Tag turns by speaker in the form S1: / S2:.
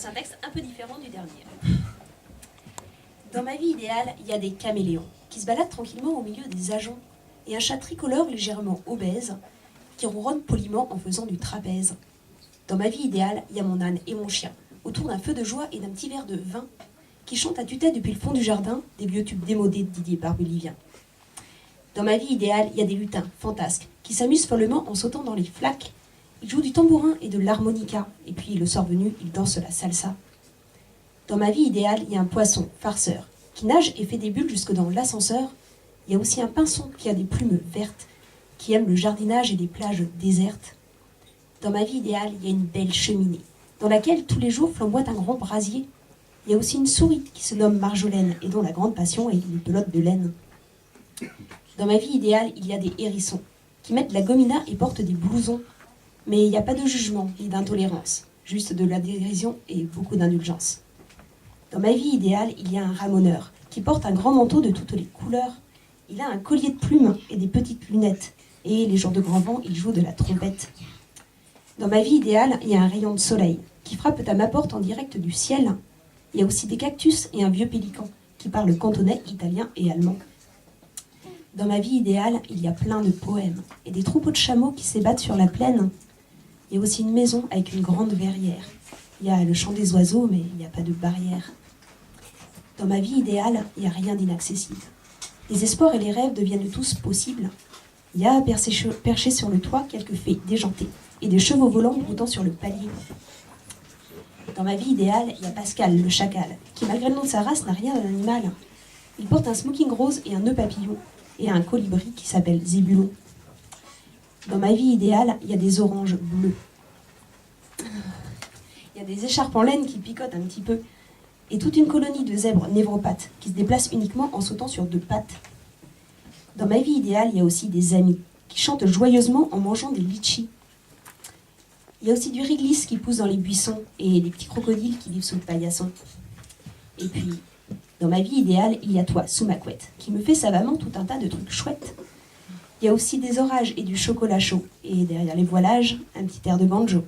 S1: un texte un peu différent du dernier. Dans ma vie idéale, il y a des caméléons qui se baladent tranquillement au milieu des ajoncs et un chat tricolore légèrement obèse qui ronronne poliment en faisant du trapèze. Dans ma vie idéale, il y a mon âne et mon chien autour d'un feu de joie et d'un petit verre de vin qui chantent à tue-tête depuis le fond du jardin des vieux tubes démodés de Didier Barbelivien. Dans ma vie idéale, il y a des lutins fantasques qui s'amusent follement en sautant dans les flaques. Ils jouent du tambourin et de l'harmonica, et puis le soir venu, ils dansent la salsa. Dans ma vie idéale, il y a un poisson farceur qui nage et fait des bulles jusque dans l'ascenseur. Il y a aussi un pinson qui a des plumes vertes, qui aime le jardinage et les plages désertes. Dans ma vie idéale, il y a une belle cheminée, dans laquelle tous les jours flamboie un grand brasier. Il y a aussi une souris qui se nomme Marjolaine et dont la grande passion est les pelotes de laine. Dans ma vie idéale, il y a des hérissons qui mettent de la gomina et portent des blousons. Mais il n'y a pas de jugement ni d'intolérance, juste de la dérision et beaucoup d'indulgence. Dans ma vie idéale, il y a un ramoneur qui porte un grand manteau de toutes les couleurs. Il a un collier de plumes et des petites lunettes. Et les jours de grand vent, il joue de la trompette. Dans ma vie idéale, il y a un rayon de soleil qui frappe à ma porte en direct du ciel. Il y a aussi des cactus et un vieux pélican qui parle cantonais, italien et allemand. Dans ma vie idéale, il y a plein de poèmes et des troupeaux de chameaux qui s'ébattent sur la plaine. Il y a aussi une maison avec une grande verrière. Il y a le chant des oiseaux, mais il n'y a pas de barrière. Dans ma vie idéale, il n'y a rien d'inaccessible. Les espoirs et les rêves deviennent tous possibles. Il y a perché sur le toit quelques fées déjantées et des chevaux volants broutant sur le palier. Dans ma vie idéale, il y a Pascal, le chacal, qui malgré le nom de sa race n'a rien d'un animal. Il porte un smoking rose et un nœud papillon, et un colibri qui s'appelle Zébulon. Dans ma vie idéale, il y a des oranges bleues. Il y a des écharpes en laine qui picotent un petit peu, et toute une colonie de zèbres névropathes qui se déplacent uniquement en sautant sur deux pattes. Dans ma vie idéale, il y a aussi des amis qui chantent joyeusement en mangeant des litchis. Il y a aussi du réglisse qui pousse dans les buissons et des petits crocodiles qui vivent sous le paillasson. Et puis, dans ma vie idéale, il y a toi, sous ma couette, qui me fait savamment tout un tas de trucs chouettes. Il y a aussi des orages et du chocolat chaud, et derrière les voilages, un petit air de banjo.